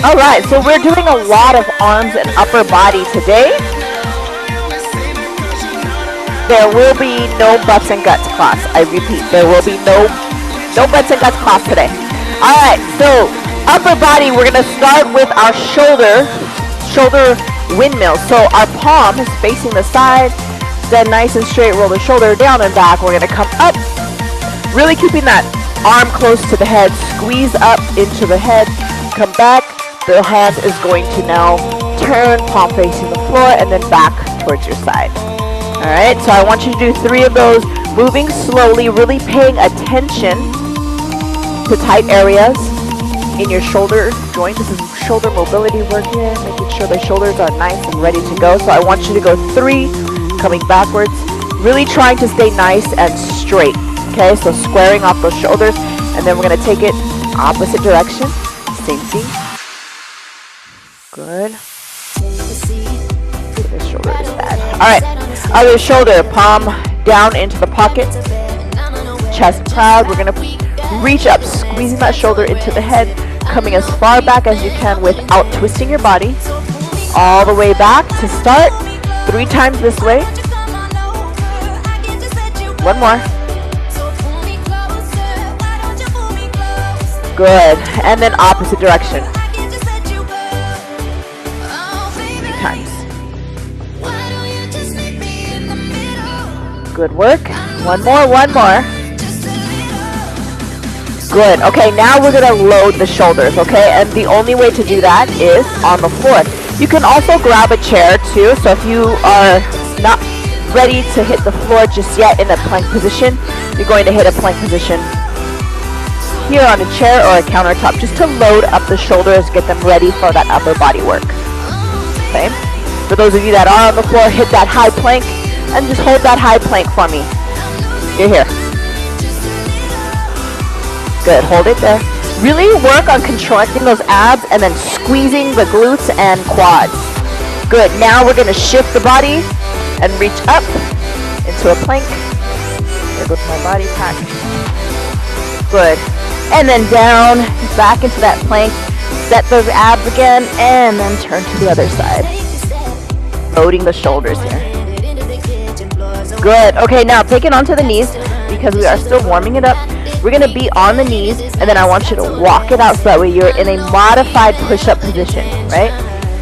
All right, so we're doing a lot of arms and upper body today. There will be no butts and guts class. I repeat, there will be no butts and guts class today. All right, so upper body, we're gonna start with our shoulder windmill. So our palm is facing the side, then nice and straight, roll the shoulder down and back. We're gonna come up, really keeping that arm close to the head, squeeze up into the head, come back. The hand is going to now turn, palm facing the floor, and then back towards your side. All right, so I want you to do 3 of those, moving slowly, really paying attention to tight areas in your shoulder joint. This is shoulder mobility work here, making sure the shoulders are nice and ready to go. So I want you to go 3, coming backwards, really trying to stay nice and straight. Okay, so squaring off those shoulders, and then we're gonna take it opposite direction. Same thing. Good. This shoulder is bad. All right, other shoulder, palm down into the pocket, chest proud. We're gonna reach up, squeezing that shoulder into the head, coming as far back as you can without twisting your body. All the way back to start. 3 times this way. 1 more. Good. And then opposite direction. 3 times. Good work. 1 more, 1 more. Good. Okay, now we're gonna load the shoulders, okay? And the only way to do that is on the floor. You can also grab a chair too, so if you are not ready to hit the floor just yet in a plank position, you're going to hit a plank position here on a chair or a countertop just to load up the shoulders, get them ready for that upper body work. Okay? For those of you that are on the floor, hit that high plank and just hold that high plank for me. You're here. Good, hold it there. Really work on contracting those abs and then squeezing the glutes and quads. Good, now we're gonna shift the body and reach up into a plank. There goes my body pack. Good, and then down, back into that plank. Set those abs again, and then turn to the other side. Loading the shoulders here. Good, okay, now take it onto the knees because we are still warming it up. We're gonna be on the knees, and then I want you to walk it out so that way you're in a modified push-up position, right?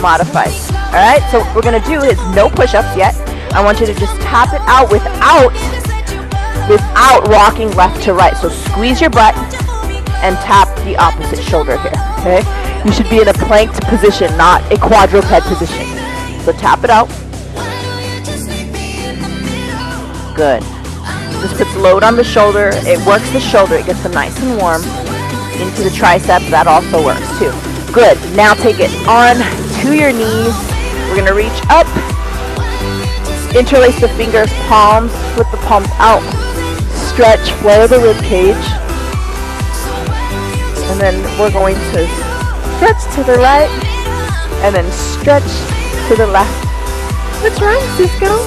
Modified. All right, so what we're gonna do is no push-ups yet. I want you to just tap it out without rocking left to right. So squeeze your butt and tap the opposite shoulder here, okay? You should be in a planked position, not a quadruped position. So tap it out. Good. Just puts load on the shoulder. It works the shoulder. It gets them nice and warm. Into the triceps. That also works too. Good. Now take it on to your knees. We're going to reach up. Interlace the fingers, palms. Flip the palms out. Stretch. Flare the rib cage. And then we're going to stretch to the right. And then stretch to the left. What's wrong, Cisco?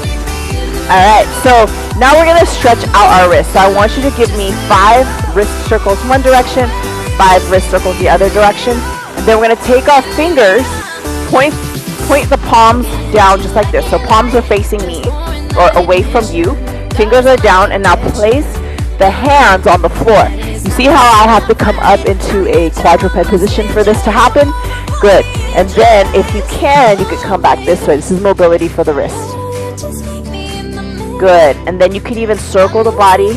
Alright, so now we're going to stretch out our wrists. So I want you to give me 5 wrist circles one direction, 5 wrist circles the other direction. And then we're going to take our fingers, point the palms down just like this. So palms are facing me or away from you. Fingers are down, and now place the hands on the floor. You see how I have to come up into a quadruped position for this to happen? Good. And then if you can, you could come back this way. This is mobility for the wrist. Good. And then you can even circle the body.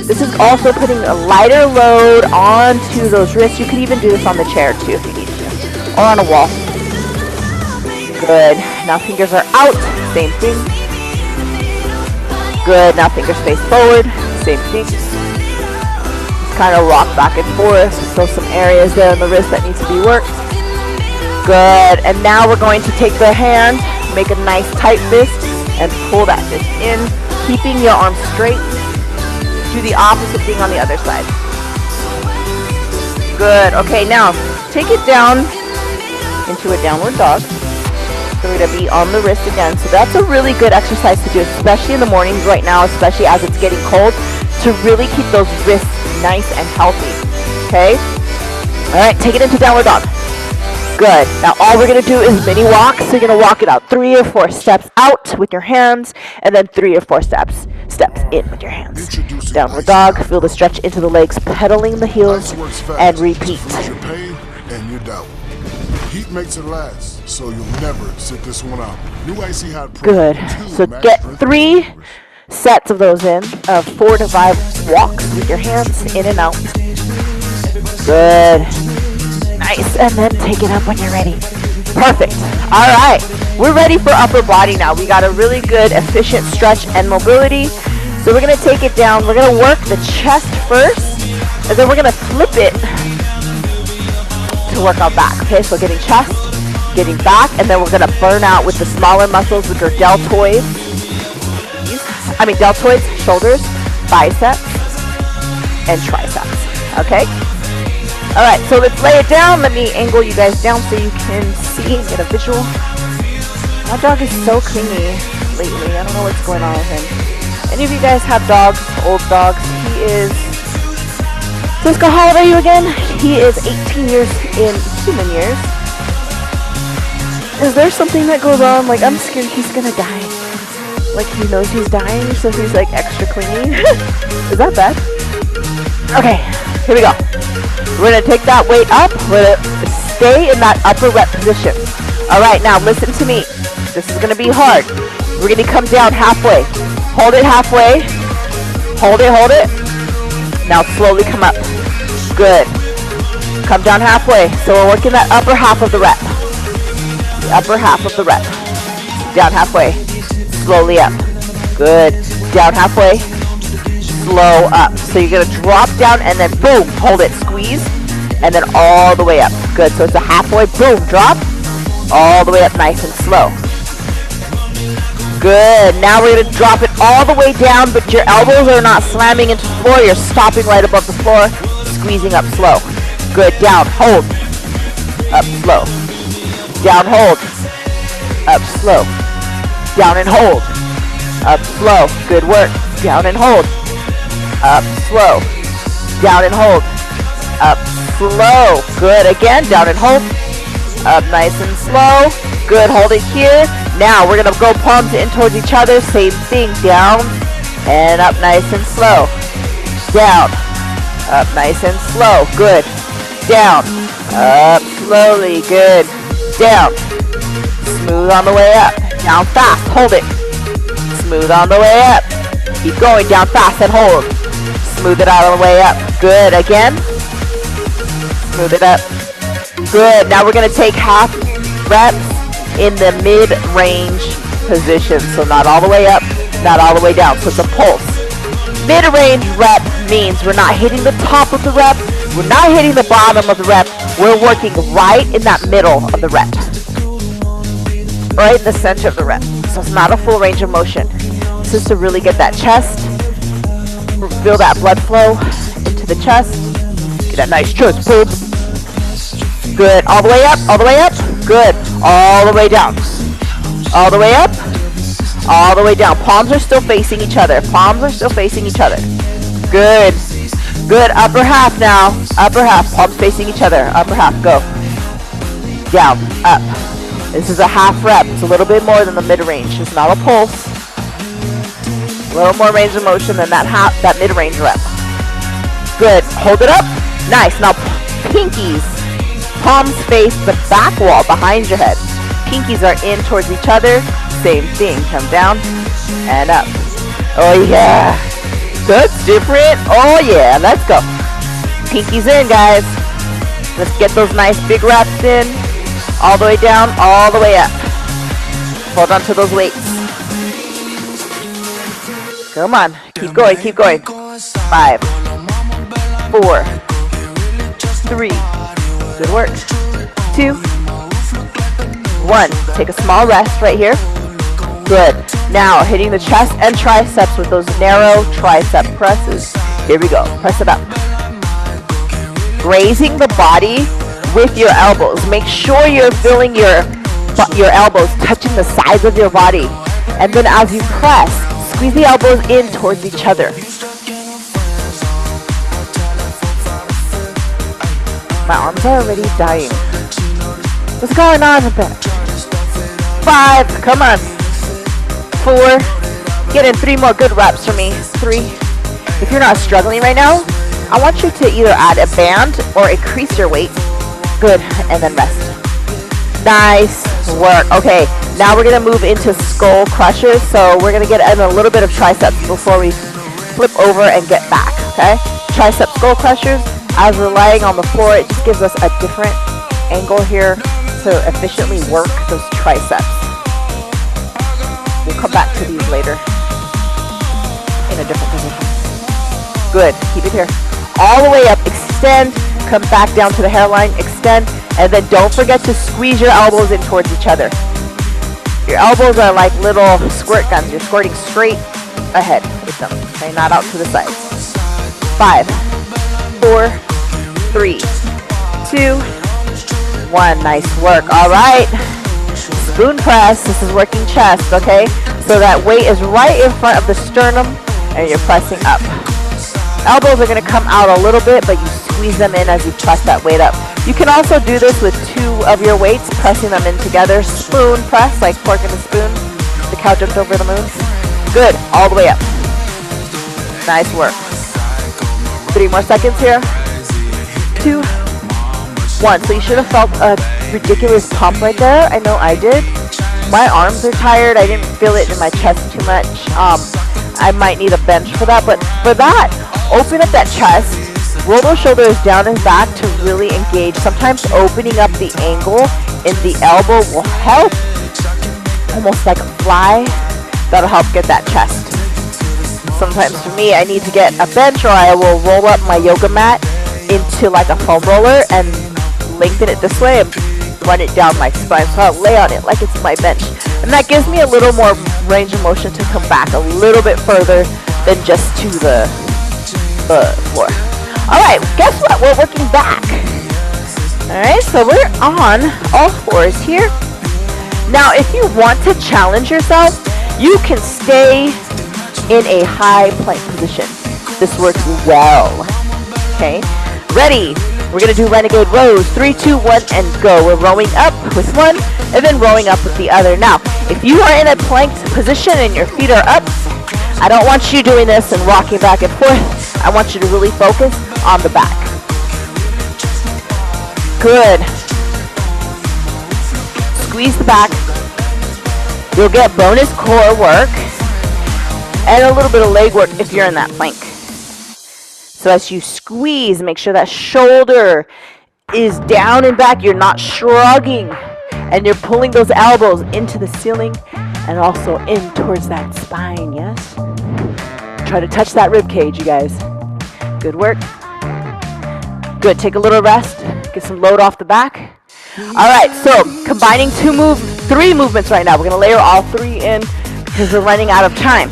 This is also putting a lighter load onto those wrists. You could even do this on the chair too if you need to. Or on a wall. Good. Now fingers are out. Same thing. Good. Now fingers face forward. Same thing. Just kind of rock back and forth. Still some areas there in the wrist that needs to be worked. Good. And now we're going to take the hand, make a nice tight fist, and pull that fist in, keeping your arms straight. Do the opposite thing on the other side. Good. Okay, now take it down into a downward dog. So we're going to be on the wrist again. So that's a really good exercise to do, especially in the mornings right now, especially as it's getting cold, to really keep those wrists nice and healthy. Okay? All right, take it into downward dog. Good. Now all we're going to do is mini walk. So you're going to walk it out 3 or 4 steps out with your hands, and then 3 or 4 steps in with your hands. Downward dog. Feel the stretch into the legs, pedaling the heels, and repeat. Your pain and your doubt. Heat makes it last, so you'll never sit this one out. New Icy Hot Pro. Good. So get 3 sets of those in, 4 to 5 walks with your hands in and out. Good. Nice. And then take it up when you're ready. Perfect. All right. We're ready for upper body now. We got a really good, efficient stretch and mobility. So we're going to take it down. We're going to work the chest first, and then we're going to flip it to work our back. Okay, so getting chest, getting back, and then we're going to burn out with the smaller muscles, which are deltoids, shoulders, biceps, and triceps. Okay? All right, so let's lay it down. Let me angle you guys down so you can see and get a visual. My dog is so clingy lately. I don't know what's going on with him. Any of you guys have dogs, old dogs? He is... Cisco, how old are you again? He is 18 years in human years. Is there something that goes on? Like, I'm scared he's gonna die. Like, he knows he's dying, so he's like extra clingy. Is that bad? Okay, here we go. We're gonna take that weight up. We're gonna stay in that upper rep position. All right, now listen to me. This is gonna be hard. We're gonna come down halfway. Hold it halfway. Hold it, hold it. Now slowly come up. Good. Come down halfway. So we're working that upper half of the rep. The upper half of the rep. Down halfway. Slowly up. Good. Down halfway. Slow up. So you're going to drop down and then boom. Hold it. Squeeze. And then all the way up. Good. So it's a halfway. Boom. Drop. All the way up nice and slow. Good. Now we're going to drop it all the way down, but your elbows are not slamming into the floor. You're stopping right above the floor, squeezing up slow. Good. Down. Hold. Up. Slow. Down. Hold. Up. Slow. Down and hold. Up. Slow. Good work. Down and hold. Up. Slow. Down and hold. Up. Slow. Good. Again. Down and hold. Up nice and slow. Good. Hold it here. Now we're going to go palms in towards each other. Same thing. Down and up nice and slow. Down. Up nice and slow. Good. Down. Up slowly. Good. Down. Smooth on the way up. Down fast. Hold it. Smooth on the way up. Keep going. Down fast and hold. Smooth it out on the way up. Good. Again. Smooth it up. Good. Now we're going to take half reps in the mid-range position. So not all the way up, not all the way down. So it's a pulse. Mid-range rep means we're not hitting the top of the rep. We're not hitting the bottom of the rep. We're working right in that middle of the rep. Right in the center of the rep. So it's not a full range of motion. This is to really get that chest. Feel that blood flow into the chest. Get that nice chest pump. Good. All the way up. All the way up. Good. All the way down. All the way up. All the way down. Palms are still facing each other. Palms are still facing each other. Good. Good. Upper half now. Upper half. Palms facing each other. Upper half. Go. Down. Up. This is a half rep. It's a little bit more than the mid-range. It's not a pulse. A little more range of motion than that mid-range rep. Good. Hold it up. Nice. Now pinkies. Palms face the back wall behind your head. Pinkies are in towards each other. Same thing. Come down and up. Oh yeah. That's different. Oh yeah. Let's go. Pinkies in, guys. Let's get those nice big reps in. All the way down, all the way up. Hold on to those weights. Come on. Keep going, keep going. 5, 4, 3. Good work. 2, 1. Take a small rest right here. Good. Now hitting the chest and triceps with those narrow tricep presses. Here we go. Press it up. Grazing the body with your elbows. Make sure you're feeling your elbows touching the sides of your body. And then as you press, squeeze the elbows in towards each other. My arms are already dying. What's going on with that? 5, come on. 4, get in 3 more good reps for me. 3. If you're not struggling right now, I want you to either add a band or increase your weight. Good, and then rest. Nice work. Okay, now we're gonna move into skull crushers. So we're gonna get in a little bit of triceps before we flip over and get back, okay? Tricep skull crushers. As we're laying on the floor, it just gives us a different angle here to efficiently work those triceps. We'll come back to these later in a different position. Good, keep it here. All the way up, extend, come back down to the hairline, extend, and then don't forget to squeeze your elbows in towards each other. Your elbows are like little squirt guns. You're squirting straight ahead with them, okay, not out to the sides. 5, 4, 3, 2, 1. Nice work. All right. Spoon press. This is working chest, okay? So that weight is right in front of the sternum, and you're pressing up. Elbows are going to come out a little bit, but you squeeze them in as you press that weight up. You can also do this with 2 of your weights, pressing them in together. Spoon press, like fork and a spoon. The cow jumped over the moon. Good. All the way up. Nice work. 3 more seconds here. 2, 1. So you should have felt a ridiculous pump right there. I know I did. My arms are tired. I didn't feel it in my chest too much. I might need a bench for that. But for that, open up that chest. Roll those shoulders down and back to really engage. Sometimes opening up the angle in the elbow will help. Almost like a fly. That'll help get that chest. Sometimes for me, I need to get a bench, or I will roll up my yoga mat into like a foam roller and lengthen it this way and run it down my spine. So I'll lay on it like it's my bench. And that gives me a little more range of motion to come back a little bit further than just to the floor. All right, guess what? We're working back. All right, so we're on all fours here. Now, if you want to challenge yourself, you can stay in a high plank position. This works well. Okay, ready? We're gonna do renegade rows. 3, 2, 1, and go. We're rowing up with one and then rowing up with the other. Now, if you are in a planked position and your feet are up, I don't want you doing this and rocking back and forth. I want you to really focus on the back. Good. Squeeze the back. You'll get bonus core work and a little bit of leg work if you're in that plank. So as you squeeze, make sure that shoulder is down and back. You're not shrugging. And you're pulling those elbows into the ceiling and also in towards that spine, yes? Try to touch that rib cage, you guys. Good work. Good, take a little rest. Get some load off the back. All right, so combining 3 movements right now. We're gonna layer all 3 in because we're running out of time.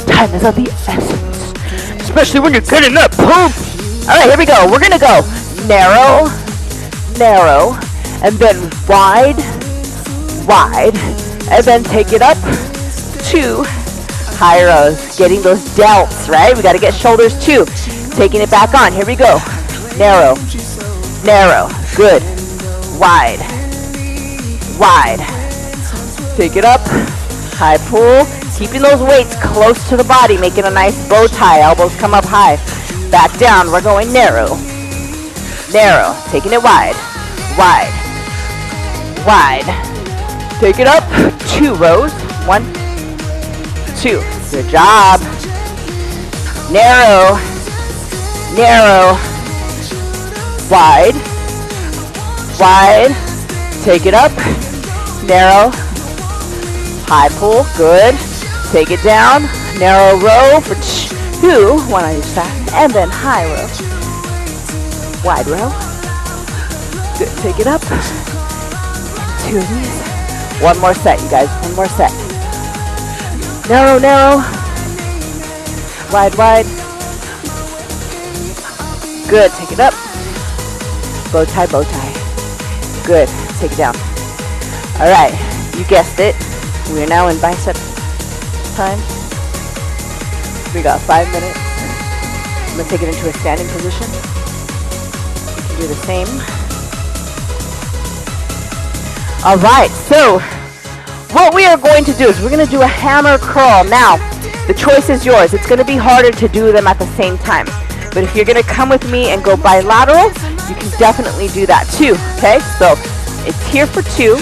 Time is of the essence, especially when you're getting that pump. All right, here we go. We're gonna go narrow, narrow, and then wide, wide, and then take it up 2 high rows. Getting those delts, right? We gotta get shoulders too. Taking it back on. Here we go. Narrow, narrow, good. Wide, wide. Take it up, high pull. Keeping those weights close to the body, making a nice bow tie. Elbows come up high. Back down. We're going narrow, narrow. Taking it wide, wide, wide. Take it up. 2 rows. 1, 2. Good job. Narrow, narrow, wide, wide. Take it up. Narrow, high pull. Good. Take it down. Narrow row for 2. 1 on each side. And then high row. Wide row. Good. Take it up. 2 of these. 1 more set, you guys. 1 more set. Narrow, narrow. Wide, wide. Good. Take it up. Bow tie, bow tie. Good. Take it down. All right. You guessed it. We are now in bicep time. We got 5 minutes. I'm gonna take it into a standing position. You can do the same. All right, so what we are going to do is we're going to do a hammer curl. Now, the choice is yours. It's going to be harder to do them at the same time. But if you're going to come with me and go bilateral, you can definitely do that too, okay? So it's here for 2,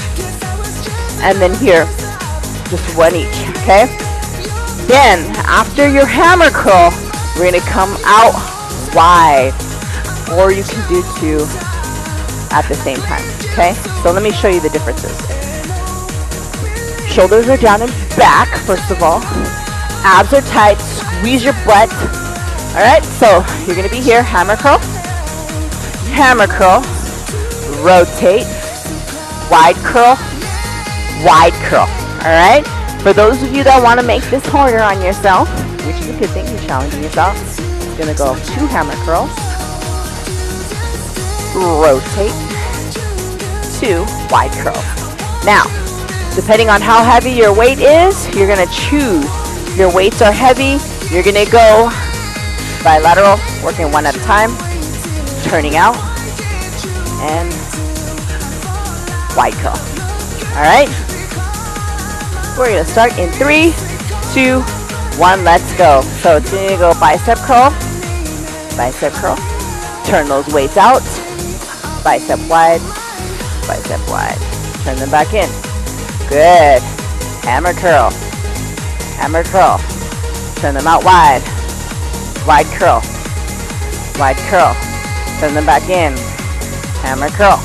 and then here, just 1 each, okay? Then, after your hammer curl, we're going to come out wide. Or you can do 2 at the same time, okay? So let me show you the differences. Shoulders are down and back, first of all. Abs are tight, squeeze your butt. All right, so you're gonna be here, hammer curl, rotate, wide curl, all right? For those of you that wanna make this harder on yourself, which is a good thing, you're challenging yourself, you're gonna go 2 hammer curls, rotate, 2 wide curls. Now, depending on how heavy your weight is, you're gonna choose. If your weights are heavy, you're gonna go bilateral, working 1 at a time, turning out, and wide curl. All right? We're gonna start in 3, 2, 1, let's go. So it's gonna go bicep curl, turn those weights out, bicep wide, turn them back in. Good. Hammer curl, turn them out wide, curl, turn them back in, hammer curl,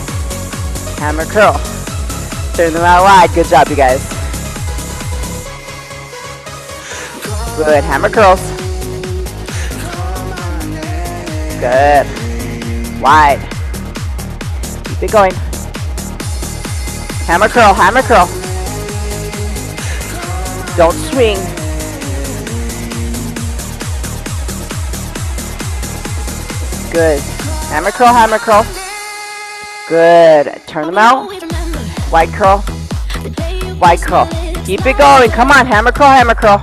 turn them out wide. Good job, you guys. Good, hammer curls. Good. Wide. Keep it going. Hammer curl. Don't swing. Good. Hammer curl. Good. Turn them out. Wide curl. Keep it going. Come on. Hammer curl.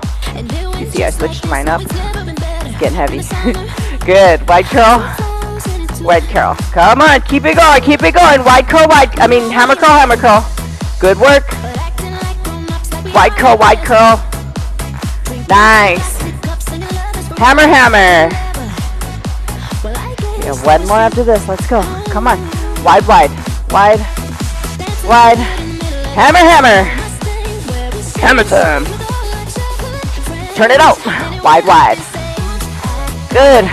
You see, I switched mine up. It's getting heavy. Good. Wide curl. Come on. Keep it going. Hammer curl. Good work. Wide curl. Nice. Hammer. Yeah, 1 more after this. Let's go. Come on. Wide. Hammer. Hammer time. Turn it out. Wide. Good.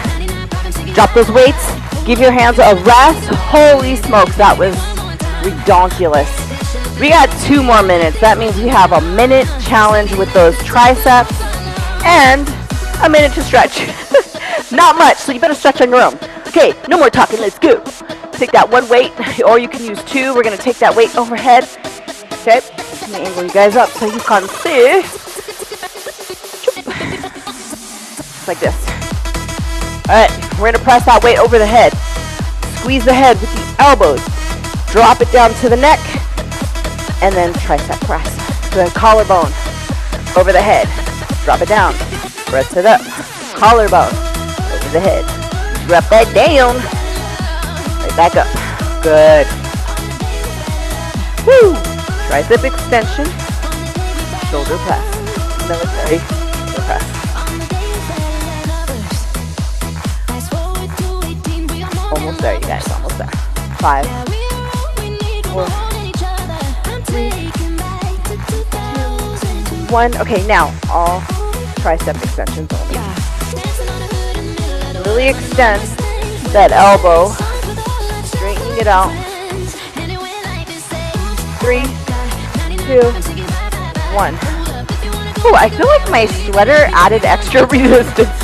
Drop those weights. Give your hands a rest. Holy smokes, that was redonkulous. We got 2 more minutes. That means we have a minute challenge with those triceps and a minute to stretch. Not much, so you better stretch on your own. Okay, no more talking, let's go. Take that 1 weight, or you can use 2. We're gonna take that weight overhead. Okay, let me angle you guys up so you can see. Like this. All right, we're gonna press that weight over the head. Squeeze the head with the elbows. Drop it down to the neck, and then tricep press. The collarbone over the head. Drop it down. Press it up. Collarbone over the head. Drop that down. Right back up. Good. Woo! Tricep extension. Shoulder press. Military shoulder press. Almost there, you guys. Almost there. 5, 4, 3, 2, 1. Okay, now all tricep extensions only. Really extend that elbow. Straightening it out. 3, 2, 1. Oh, I feel like my sweater added extra resistance.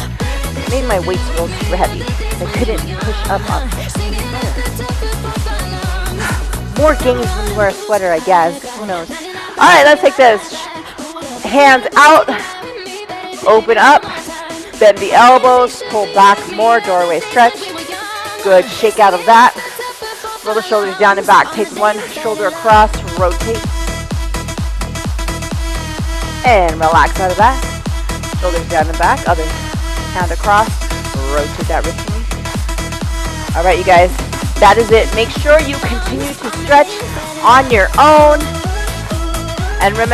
It made my weights feel super heavy. I couldn't push up on it. More gains when you wear a sweater, I guess. Who knows? Alright, let's take this. Hands out. Open up. Bend the elbows. Pull back more. Doorway stretch. Good. Shake out of that. Roll the shoulders down and back. Take 1 shoulder across. Rotate. And relax out of that. Shoulders down and back. Other hand across. Rotate that wrist. All right, you guys, That is it. Make sure you continue to stretch on your own. And remember,